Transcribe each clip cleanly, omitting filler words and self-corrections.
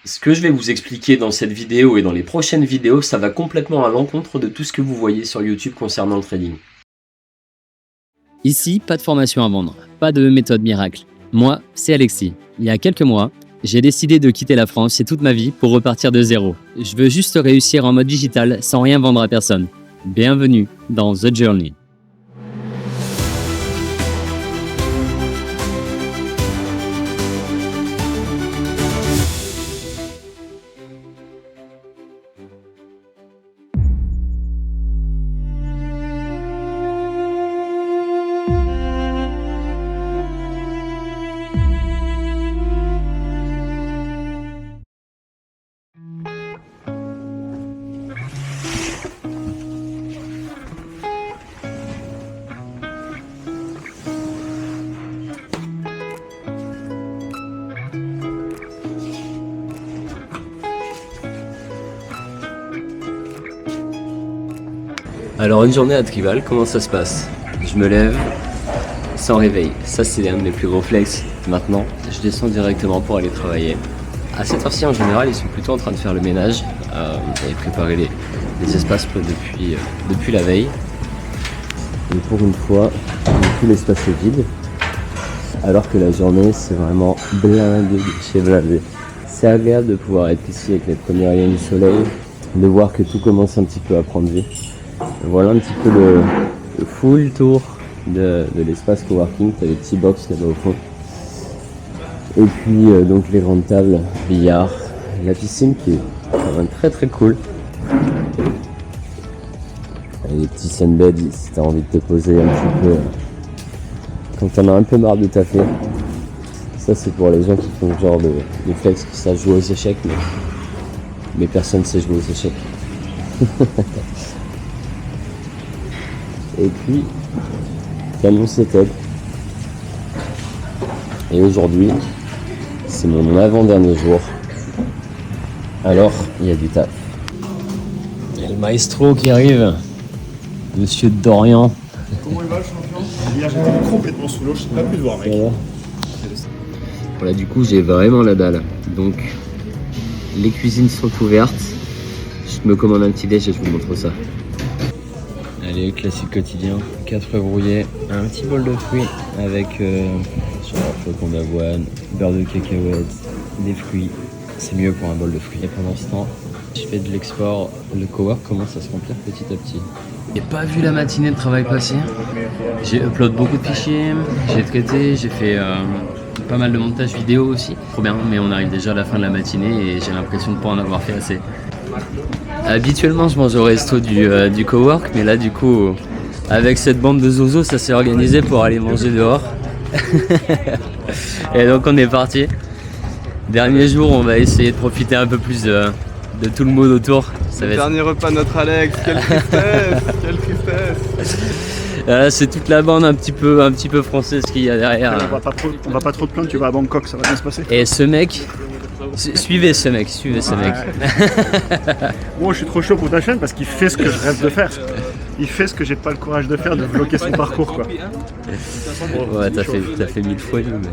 Ce que je vais vous expliquer dans cette vidéo et dans les prochaines vidéos, ça va complètement à l'encontre de tout ce que vous voyez sur YouTube concernant le trading. Ici, pas de formation à vendre, pas de méthode miracle. Moi, c'est Alexis. Il y a quelques mois, j'ai décidé de quitter la France et toute ma vie pour repartir de zéro. Je veux juste réussir en mode digital sans rien vendre à personne. Bienvenue dans The Journey. Alors une journée à Tribal, comment ça se passe? Je me lève sans réveil, ça c'est un de mes plus gros flex. Maintenant, je descends directement pour aller travailler. À cette heure-ci en général, ils sont plutôt en train de faire le ménage et préparer les espaces depuis la veille. Et pour une fois, tout l'espace est vide. Alors que la journée, c'est vraiment blindé de chez blindé. C'est agréable de pouvoir être ici avec les premiers rayons du soleil, de voir que tout commence un petit peu à prendre vie. Voilà un petit peu le full tour de l'espace coworking. T'as les petits box là-bas au fond. Et puis donc les grandes tables, billard, la piscine qui est quand même très très cool. Et les petits sunbeds si t'as envie de te poser un petit peu quand t'en as un peu marre de taffer. Ça c'est pour les gens qui font le genre de flex qui savent jouer aux échecs, mais personne ne sait jouer aux échecs. Et puis, canon setup. Et aujourd'hui, c'est mon avant-dernier jour. Alors, il y a du taf. Il y a le maestro qui arrive, Monsieur Dorian. Comment il va le champion? Hier j'étais complètement sous l'eau, je n'ai pas pu le voir mec. Voilà, du coup j'ai vraiment la dalle. Donc, les cuisines sont ouvertes. Je me commande un petit déj et je vous montre ça. Allez, classique quotidien, 4 œufs brouillés, un petit bol de fruits avec flocons d'avoine, beurre de cacahuètes, des fruits. C'est mieux pour un bol de fruits. Et pendant ce temps, je fais de l'export. Le cowork commence à se remplir petit à petit. J'ai pas vu la matinée de travail passer. J'ai upload beaucoup de fichiers, j'ai traité, j'ai fait pas mal de montage vidéo aussi. Trop bien, mais on arrive déjà à la fin de la matinée et j'ai l'impression de pas en avoir fait assez. Habituellement je mange au resto du cowork, mais là du coup avec cette bande de zozos ça s'est organisé pour aller manger dehors. Et donc on est parti. Dernier jour, on va essayer de profiter un peu plus de tout le monde autour. Ça va Dernier repas de notre Alex, quelle tristesse, quelle tristesse. Là, c'est toute la bande un petit peu française qu'il y a derrière. On va pas trop te plaindre, tu vas à Bangkok, ça va bien se passer. Et ce mec, suivez ce mec. Moi je suis trop chaud pour ta chaîne parce qu'il fait ce que je rêve de faire. Il fait ce que j'ai pas le courage de faire, de bloquer son parcours quoi. Ouais, t'as fait 1000 fois le mec.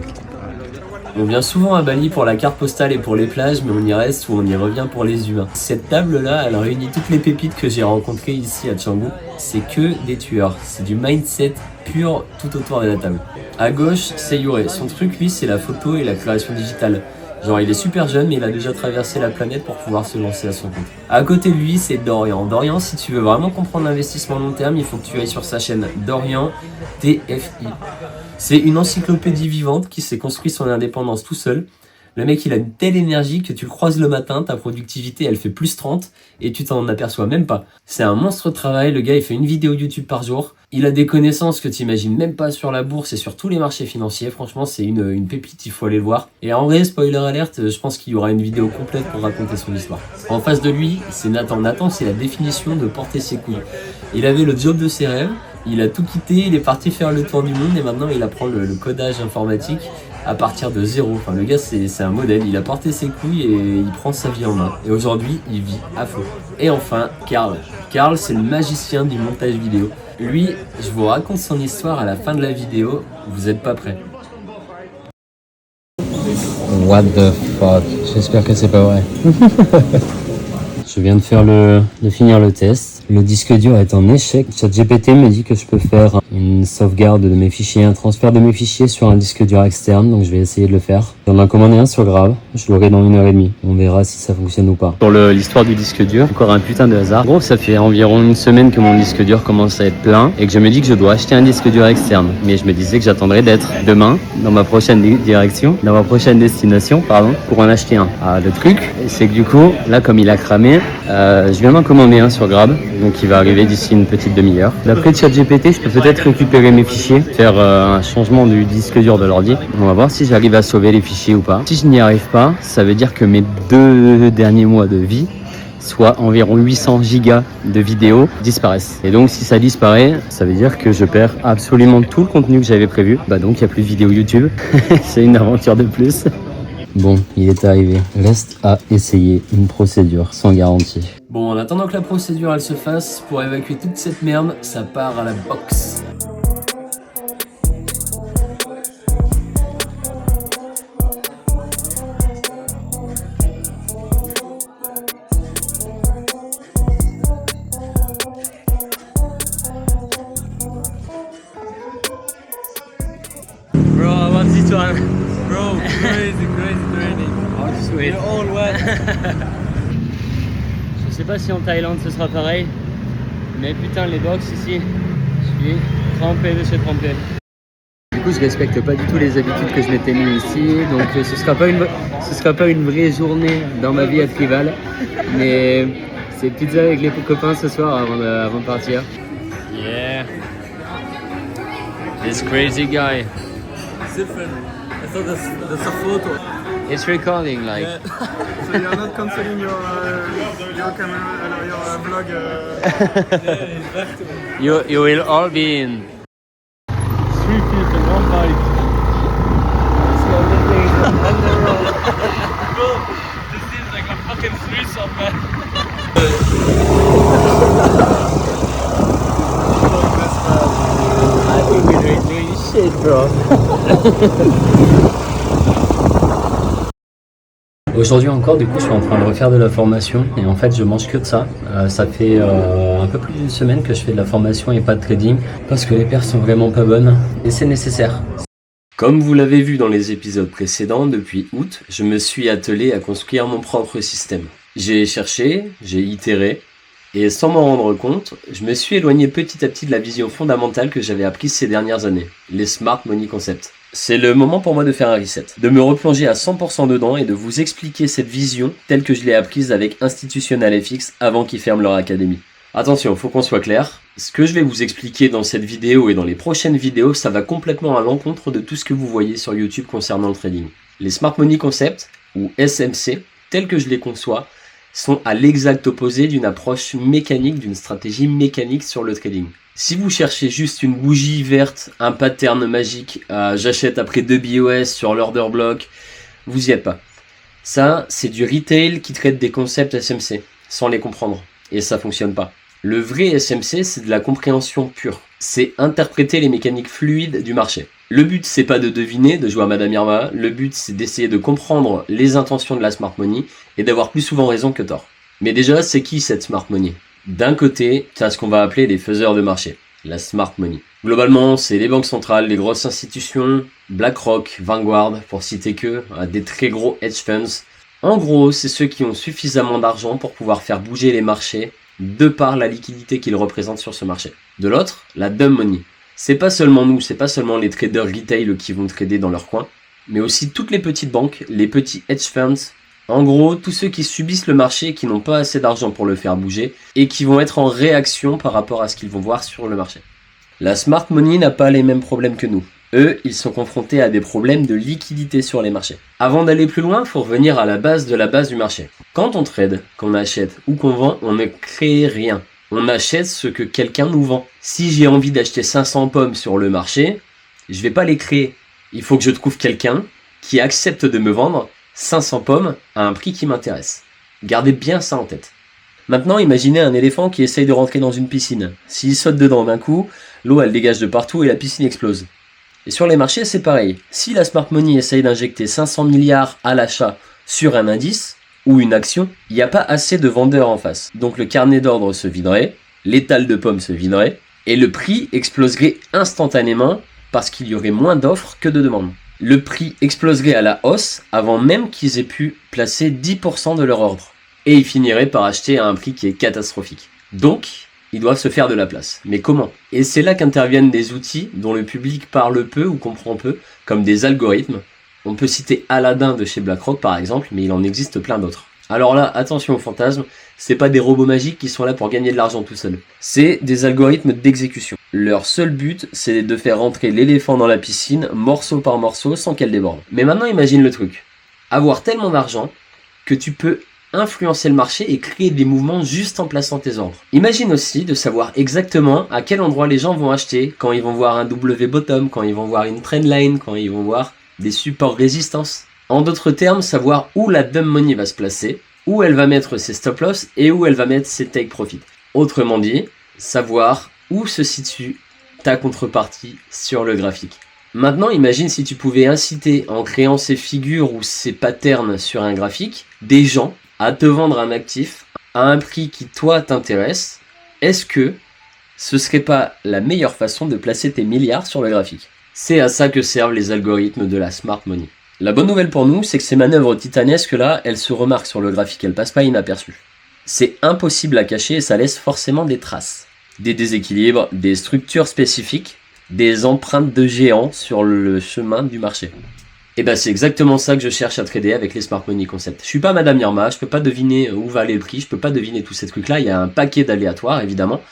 On vient souvent à Bali pour la carte postale et pour les plages, mais on y reste ou on y revient pour les humains. Cette table-là, elle réunit toutes les pépites que j'ai rencontrées ici à Canggu. C'est que des tueurs, c'est du mindset pur tout autour de la table. À gauche, c'est Yuré. Son truc, lui, c'est la photo et la création digitale. Genre, il est super jeune, mais il a déjà traversé la planète pour pouvoir se lancer à son compte. À côté de lui, c'est Dorian. Dorian, si tu veux vraiment comprendre l'investissement long terme, il faut que tu ailles sur sa chaîne Dorian TFI. C'est une encyclopédie vivante qui s'est construit son indépendance tout seul. Le mec, il a une telle énergie que tu le croises le matin, ta productivité, elle fait plus 30 et tu t'en aperçois même pas. C'est un monstre de travail, le gars, il fait une vidéo YouTube par jour. Il a des connaissances que tu imagines même pas sur la bourse et sur tous les marchés financiers. Franchement, c'est une pépite, il faut aller le voir. Et en vrai, spoiler alert, je pense qu'il y aura une vidéo complète pour raconter son histoire. En face de lui, c'est Nathan. Nathan, c'est la définition de porter ses couilles. Il avait le job de ses rêves. Il a tout quitté, il est parti faire le tour du monde et maintenant il apprend le codage informatique à partir de zéro. Enfin, le gars, c'est un modèle. Il a porté ses couilles et il prend sa vie en main. Et aujourd'hui, il vit à fond. Et enfin, Karl. Karl, c'est le magicien du montage vidéo. Lui, je vous raconte son histoire à la fin de la vidéo. Vous êtes pas prêts. What the fuck? J'espère que c'est pas vrai. Je viens de finir le test. Le disque dur est en échec. ChatGPT me dit que je peux faire une sauvegarde de mes fichiers, un transfert de mes fichiers sur un disque dur externe, donc je vais essayer de le faire. J'en ai commandé un sur Grab, je l'aurai dans 1h30. On verra si ça fonctionne ou pas. Pour l'histoire du disque dur, encore un putain de hasard. En gros, ça fait environ une semaine que mon disque dur commence à être plein et que je me dis que je dois acheter un disque dur externe. Mais je me disais que j'attendrais d'être demain dans ma prochaine destination, pour en acheter un. Le truc, c'est que du coup, là, comme il a cramé, je viens d'en commander un sur Grab, donc il va arriver d'ici une petite demi-heure. D'après ChatGPT, je peux peut-être récupérer mes fichiers, faire un changement du disque dur de l'ordi. On va voir si j'arrive à sauver les fichiers ou pas. Si je n'y arrive pas, ça veut dire que mes 2 derniers mois de vie, soit environ 800 gigas de vidéos, disparaissent. Et donc si ça disparaît, ça veut dire que je perds absolument tout le contenu que j'avais prévu. Donc il n'y a plus de vidéos YouTube. C'est une aventure de plus. Bon, il est arrivé. Reste à essayer une procédure sans garantie. Bon, en attendant que la procédure elle se fasse, pour évacuer toute cette merde, ça part à la boxe. Bro, I want this one. Bro, crazy training. Oh, sweet. You're all wet. Je sais pas si en Thaïlande ce sera pareil, mais putain les box ici, je suis trempé de chez trempé. Du coup je respecte pas du tout les habitudes que je m'étais mis ici, donc ce sera pas une vraie journée dans ma vie à Prival, mais c'est pizza avec les copains ce soir avant de partir. Yeah, this crazy guy. It's different. I thought that's a photo. It's recording like. Yeah. So you're not cancelling your camera, your vlog. Yeah, exactly. You will all be in. 3 people, 1 bite. Bro, this seems like a fucking threesome, man. I think we're doing shit, bro. Aujourd'hui encore, du coup, je suis en train de refaire de la formation et en fait, je mange que de ça. Ça fait un peu plus d'une semaine que je fais de la formation et pas de trading parce que les paires sont vraiment pas bonnes et c'est nécessaire. Comme vous l'avez vu dans les épisodes précédents, depuis août, je me suis attelé à construire mon propre système. J'ai cherché, j'ai itéré, et sans m'en rendre compte, je me suis éloigné petit à petit de la vision fondamentale que j'avais apprise ces dernières années, les Smart Money Concepts. C'est le moment pour moi de faire un reset, de me replonger à 100% dedans et de vous expliquer cette vision telle que je l'ai apprise avec Institutional FX avant qu'ils ferment leur académie. Attention, faut qu'on soit clair, ce que je vais vous expliquer dans cette vidéo et dans les prochaines vidéos, ça va complètement à l'encontre de tout ce que vous voyez sur YouTube concernant le trading. Les Smart Money Concepts, ou SMC, tels que je les conçois, sont à l'exact opposé d'une approche mécanique, d'une stratégie mécanique sur le trading. Si vous cherchez juste une bougie verte, un pattern magique, j'achète après 2 BOS sur l'order block, vous y êtes pas. Ça, c'est du retail qui traite des concepts SMC, sans les comprendre. Et ça fonctionne pas. Le vrai SMC, c'est de la compréhension pure. C'est interpréter les mécaniques fluides du marché. Le but, c'est pas de deviner, de jouer à Madame Irma. Le but, c'est d'essayer de comprendre les intentions de la Smart Money et d'avoir plus souvent raison que tort. Mais déjà, c'est qui cette Smart Money ? D'un côté, tu as ce qu'on va appeler les faiseurs de marché, la Smart Money. Globalement, c'est les banques centrales, les grosses institutions, BlackRock, Vanguard, pour citer que, des très gros hedge funds. En gros, c'est ceux qui ont suffisamment d'argent pour pouvoir faire bouger les marchés de par la liquidité qu'ils représentent sur ce marché. De l'autre, la dumb money. C'est pas seulement nous, c'est pas seulement les traders retail qui vont trader dans leur coin, mais aussi toutes les petites banques, les petits hedge funds. En gros, tous ceux qui subissent le marché et qui n'ont pas assez d'argent pour le faire bouger et qui vont être en réaction par rapport à ce qu'ils vont voir sur le marché. La Smart Money n'a pas les mêmes problèmes que nous. Eux, ils sont confrontés à des problèmes de liquidité sur les marchés. Avant d'aller plus loin, il faut revenir à la base de la base du marché. Quand on trade, qu'on achète ou qu'on vend, on ne crée rien. On achète ce que quelqu'un nous vend. Si j'ai envie d'acheter 500 pommes sur le marché, je vais pas les créer. Il faut que je trouve quelqu'un qui accepte de me vendre 500 pommes à un prix qui m'intéresse. Gardez bien ça en tête. Maintenant, imaginez un éléphant qui essaye de rentrer dans une piscine. S'il saute dedans d'un coup, l'eau elle dégage de partout et la piscine explose. Et sur les marchés, c'est pareil. Si la Smart Money essaye d'injecter 500 milliards à l'achat Sur un indice ou une action, il n'y a pas assez de vendeurs en face. Donc le carnet d'ordre se viderait, l'étal de pommes se viderait, et le prix exploserait instantanément parce qu'il y aurait moins d'offres que de demandes. Le prix exploserait à la hausse avant même qu'ils aient pu placer 10% de leur ordre. Et ils finiraient par acheter à un prix qui est catastrophique. Donc, ils doivent se faire de la place. Mais comment? Et c'est là qu'interviennent des outils dont le public parle peu ou comprend peu, comme des algorithmes. On peut citer Aladdin de chez BlackRock par exemple, mais il en existe plein d'autres. Alors là, attention aux fantasmes, c'est pas des robots magiques qui sont là pour gagner de l'argent tout seuls. C'est des algorithmes d'exécution. Leur seul but, c'est de faire rentrer l'éléphant dans la piscine, morceau par morceau, sans qu'elle déborde. Mais maintenant, imagine le truc. Avoir tellement d'argent que tu peux influencer le marché et créer des mouvements juste en plaçant tes ordres. Imagine aussi de savoir exactement à quel endroit les gens vont acheter, quand ils vont voir un W bottom, quand ils vont voir une trendline, quand ils vont voir des supports résistance. En d'autres termes, savoir où la dumb money va se placer, où elle va mettre ses stop loss et où elle va mettre ses take profit. Autrement dit, savoir où se situe ta contrepartie sur le graphique. Maintenant, imagine si tu pouvais inciter, en créant ces figures ou ces patterns sur un graphique, des gens à te vendre un actif à un prix qui toi t'intéresse. Est-ce que ce serait pas la meilleure façon de placer tes milliards sur le graphique? C'est à ça que servent les algorithmes de la smart money. La bonne nouvelle pour nous, c'est que ces manœuvres titanesques là, elles se remarquent sur le graphique, elles passent pas inaperçues. C'est impossible à cacher et ça laisse forcément des traces. Des déséquilibres, des structures spécifiques, des empreintes de géants sur le chemin du marché. Et ben c'est exactement ça que je cherche à trader avec les Smart Money Concepts. Je suis pas Madame Irma, je peux pas deviner où va aller le prix, je peux pas deviner tous ces trucs là, il y a un paquet d'aléatoires évidemment.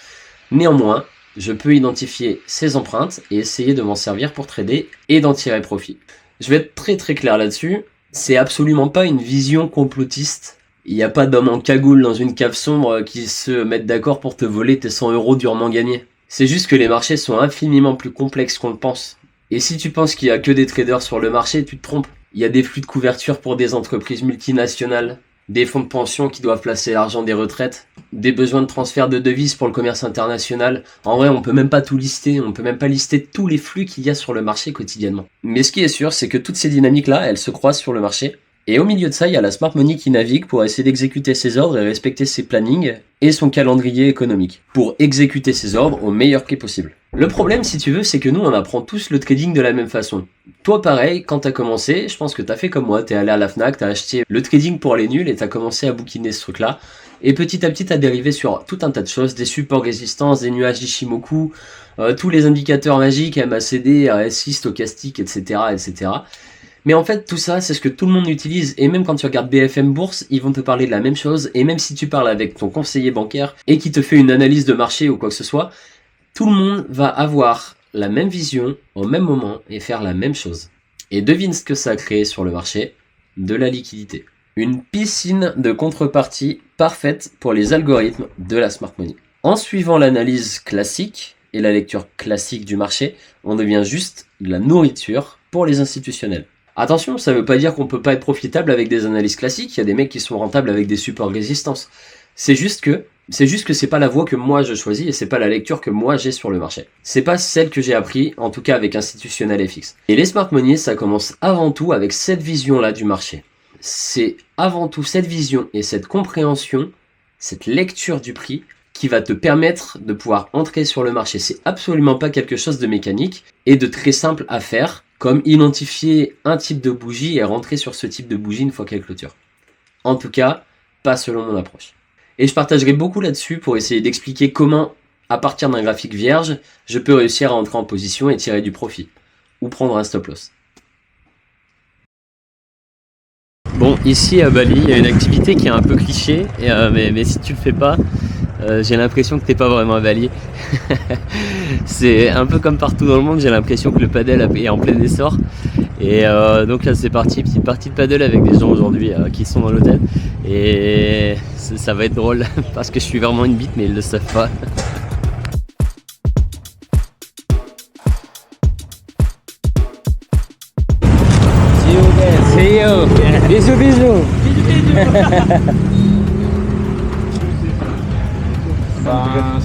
Néanmoins, je peux identifier ces empreintes et essayer de m'en servir pour trader et d'en tirer profit. Je vais être très très clair là-dessus, c'est absolument pas une vision complotiste. Il n'y a pas d'hommes en cagoule dans une cave sombre qui se mettent d'accord pour te voler tes 100 € durement gagnés. C'est juste que les marchés sont infiniment plus complexes qu'on le pense. Et si tu penses qu'il y a que des traders sur le marché, tu te trompes. Il y a des flux de couverture pour des entreprises multinationales, des fonds de pension qui doivent placer l'argent des retraites, des besoins de transfert de devises pour le commerce international. En vrai, on peut même pas tout lister, on peut même pas lister tous les flux qu'il y a sur le marché quotidiennement. Mais ce qui est sûr, c'est que toutes ces dynamiques-là, elles se croisent sur le marché. Et au milieu de ça, il y a la smart money qui navigue pour essayer d'exécuter ses ordres et respecter ses plannings et son calendrier économique, pour exécuter ses ordres au meilleur prix possible. Le problème, si tu veux, c'est que nous, on apprend tous le trading de la même façon. Toi, pareil, quand t'as commencé, je pense que t'as fait comme moi, t'es allé à la Fnac, t'as acheté le trading pour les nuls et t'as commencé à bouquiner ce truc-là. Et petit à petit, t'as dérivé sur tout un tas de choses, des supports résistance, des nuages d'Ishimoku, tous les indicateurs magiques, MACD, RSI, stochastique, etc., etc. Mais en fait, tout ça, c'est ce que tout le monde utilise, et même quand tu regardes BFM Bourse, ils vont te parler de la même chose, et même si tu parles avec ton conseiller bancaire, et qui te fait une analyse de marché ou quoi que ce soit, tout le monde va avoir la même vision, au même moment, et faire la même chose. Et devine ce que ça a créé sur le marché, de la liquidité. Une piscine de contrepartie parfaite pour les algorithmes de la smart money. En suivant l'analyse classique, et la lecture classique du marché, on devient juste de la nourriture pour les institutionnels. Attention, ça veut pas dire qu'on peut pas être profitable avec des analyses classiques, il y a des mecs qui sont rentables avec des supports résistance. C'est juste que c'est pas la voie que moi je choisis et c'est pas la lecture que moi j'ai sur le marché. C'est pas celle que j'ai appris, en tout cas avec institutionnel FX. Et les smart money, ça commence avant tout avec cette vision-là du marché. C'est avant tout cette vision et cette compréhension, cette lecture du prix qui va te permettre de pouvoir entrer sur le marché. C'est absolument pas quelque chose de mécanique et de très simple à faire, comme identifier un type de bougie et rentrer sur ce type de bougie une fois qu'elle clôture. En tout cas, pas selon mon approche. Et je partagerai beaucoup là-dessus pour essayer d'expliquer comment, à partir d'un graphique vierge, je peux réussir à entrer en position et tirer du profit. Ou prendre un stop loss. Bon, ici à Bali, il y a une activité qui est un peu cliché, mais si tu le fais pas, j'ai l'impression que t'es pas vraiment à Bali. C'est un peu comme partout dans le monde, j'ai l'impression que le paddle est en plein essor. Et donc là c'est parti, petite partie de paddle avec des gens aujourd'hui qui sont dans l'hôtel. Et ça va être drôle parce que je suis vraiment une bite mais ils le savent pas. See you. Bisous, bisous.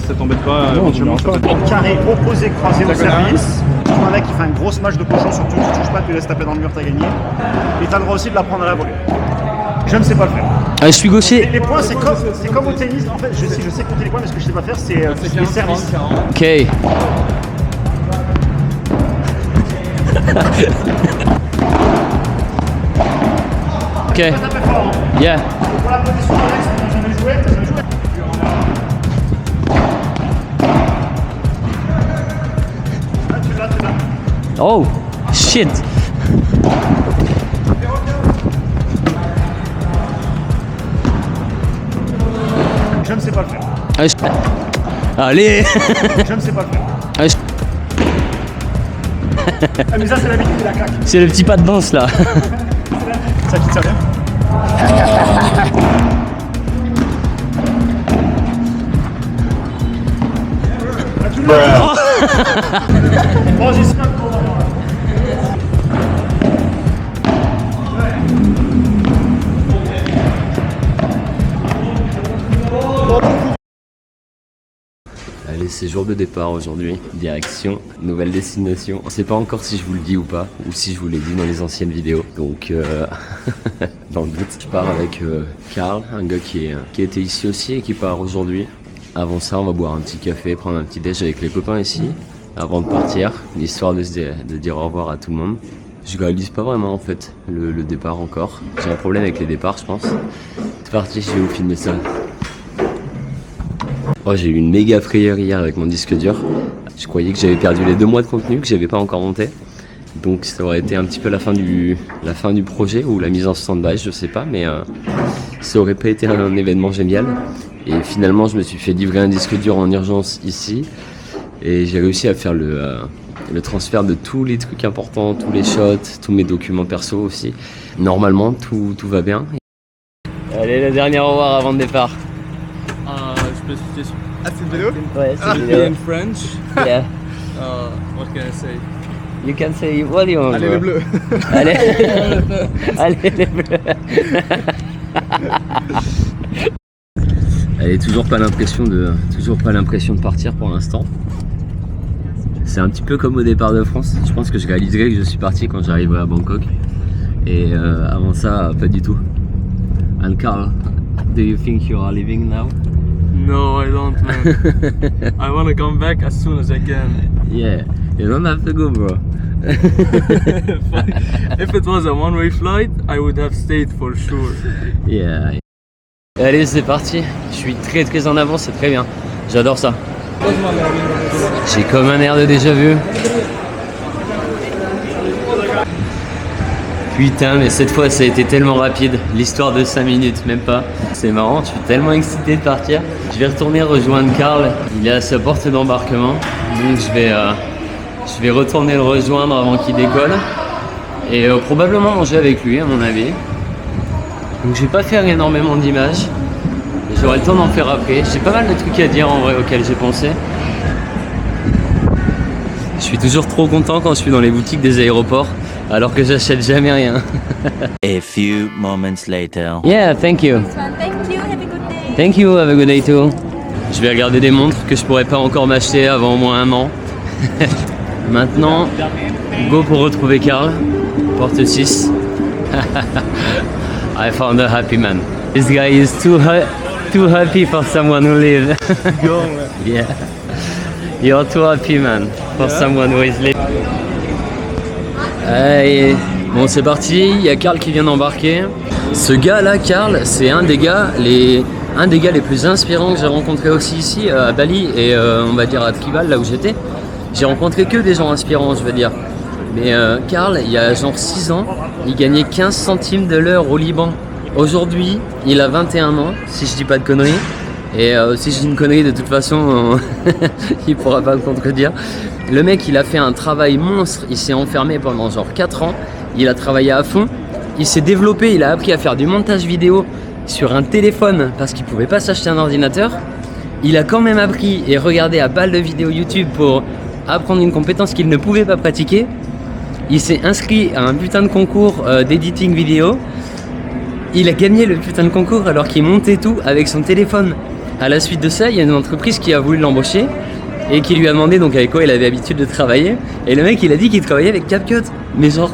Ça t'embête pas, éventuellement pas. Carré opposé croisé au service. Tu vois un mec qui fait un gros smash de cochon sur tout, tu touches pas, tu laisses taper dans le mur, t'as gagné. Et t'as le droit aussi de la prendre à la volée. Je ne sais pas le faire. Ah, je suis gaucher. Les points, c'est comme au tennis. En fait, je sais compter les points, mais ce que je sais pas faire, c'est les services. Ok. Ok. Pas très fort. Hein. Yeah. Pour la position d'Alex, on n'a jamais joué. T'as jamais joué. Ah, tu l'as. Oh, shit. Je ne sais pas le faire. Ah, allez. Je ne sais pas le faire. Ah, Ah, mais ça, c'est l'habitude de la claque. c'est le petit pas de danse là. Ça quitte ça bien. Ah, tu l'as. Bon, j'y suis un peu. Allez, c'est jour de départ aujourd'hui. Direction, nouvelle destination. On sait pas encore si je vous le dis ou pas, ou si je vous l'ai dit dans les anciennes vidéos. Donc, dans le doute, je pars avec Karl, un gars qui était ici aussi et qui part aujourd'hui. Avant ça, on va boire un petit café, prendre un petit déj avec les copains ici, avant de partir, l'histoire de dire au revoir à tout le monde. Je réalise pas vraiment en fait le départ encore. J'ai un problème avec les départs, je pense. C'est parti, je vais vous filmer ça. Oh, j'ai eu une méga frayeur hier avec mon disque dur. Je croyais que j'avais perdu les 2 mois de contenu que j'avais pas encore monté. Donc ça aurait été un petit peu la fin du projet ou la mise en stand-by, je sais pas, mais ça aurait pas été un événement génial. Et finalement, je me suis fait livrer un disque dur en urgence ici. Et j'ai réussi à faire le transfert de tous les trucs importants, tous les shots, tous mes documents perso aussi. Normalement, tout va bien. Allez, le dernier au revoir avant le départ. Je peux juste Ah, c'est une vidéo? Ouais, c'est be in French. Yeah. What can I say? You can say what you want. Allez, les bleus. Allez, allez les bleus. Elle est toujours pas l'impression de partir pour l'instant. C'est un petit peu comme au départ de France. Je pense que je réaliserai que je suis parti quand j'arriverai à Bangkok. Et avant ça, pas du tout. And Karl, do you think you are leaving now? No, I don't, man. I want to come back as soon as I can. Yeah, you don't have to go, bro. If it was a one-way flight, I would have stayed for sure. Yeah. Allez, c'est parti. Je suis très en avance, c'est très bien. J'adore ça. J'ai comme un air de déjà vu. Putain, mais cette fois ça a été tellement rapide. L'histoire de 5 minutes, même pas. C'est marrant, je suis tellement excité de partir. Je vais retourner rejoindre Karl. Il est à sa porte d'embarquement. Donc je vais retourner le rejoindre avant qu'il décolle. Et probablement manger avec lui, à mon avis. Donc je vais pas faire énormément d'images. J'aurai le temps d'en faire après. J'ai pas mal de trucs à dire en vrai auxquels j'ai pensé. Je suis toujours trop content quand je suis dans les boutiques des aéroports, alors que j'achète jamais rien. A few moments later. Yeah, thank you. Thank you. Have a good day. Thank you, have a good day too. Je vais regarder des montres que je pourrais pas encore m'acheter avant au moins 1 an. Maintenant, go pour retrouver Karl. Porte 6. I found a happy man. This guy is too happy for someone who lives. Yeah. You're too happy, man, for someone who is living. Allez, bon c'est parti, il y a Karl qui vient d'embarquer. Ce gars là, Karl, c'est un des gars les plus inspirants que j'ai rencontré aussi ici à Bali et on va dire à Tribal, là où j'étais. J'ai rencontré que des gens inspirants, je veux dire. Mais Karl, il y a genre 6 ans, il gagnait 15 centimes de l'heure au Liban. Aujourd'hui, il a 21 ans, si je dis pas de conneries. Et si je dis une connerie, de toute façon, il pourra pas me contredire. Le mec, il a fait un travail monstre. Il s'est enfermé pendant genre 4 ans. Il a travaillé à fond. Il s'est développé. Il a appris à faire du montage vidéo sur un téléphone parce qu'il pouvait pas s'acheter un ordinateur. Il a quand même appris et regardé à balles de vidéos YouTube pour apprendre une compétence qu'il ne pouvait pas pratiquer. Il s'est inscrit à un putain de concours d'editing vidéo. Il a gagné le putain de concours alors qu'il montait tout avec son téléphone. À la suite de ça, il y a une entreprise qui a voulu l'embaucher et qui lui a demandé donc avec quoi il avait l'habitude de travailler. Et le mec, il a dit qu'il travaillait avec CapCut. Mais genre...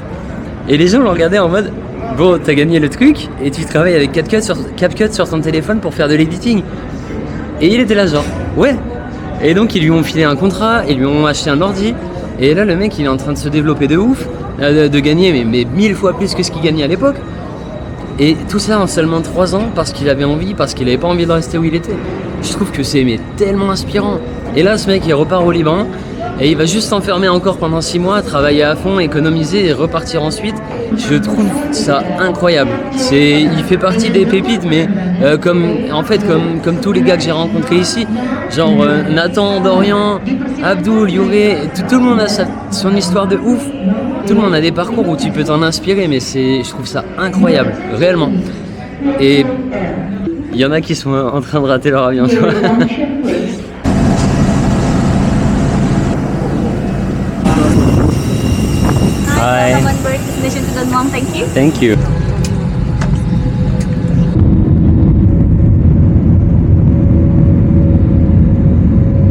Et les gens l'ont regardé en mode bon, t'as gagné le truc et tu travailles avec CapCut sur ton téléphone pour faire de l'editing. Et il était là genre, ouais. Et donc ils lui ont filé un contrat, ils lui ont acheté un ordi. Et là le mec il est en train de se développer de ouf, de gagner mais 1000 fois plus que ce qu'il gagnait à l'époque. Et tout ça en seulement 3 ans parce qu'il avait envie, parce qu'il avait pas envie de rester où il était. Je trouve que c'est tellement inspirant. Et là ce mec il repart au Liban et il va juste s'enfermer encore pendant 6 mois, travailler à fond, économiser et repartir ensuite. Je trouve ça incroyable. Il fait partie des pépites, mais comme tous les gars que j'ai rencontrés ici, genre Nathan, Dorian, Abdul, Youré, tout le monde a son histoire de ouf. Tout le monde a des parcours où tu peux t'en inspirer, mais je trouve ça incroyable, réellement. Et il y en a qui sont en train de rater leur avion. Hi. Welcome on board Destination to Don Juan. Thank you. Thank you.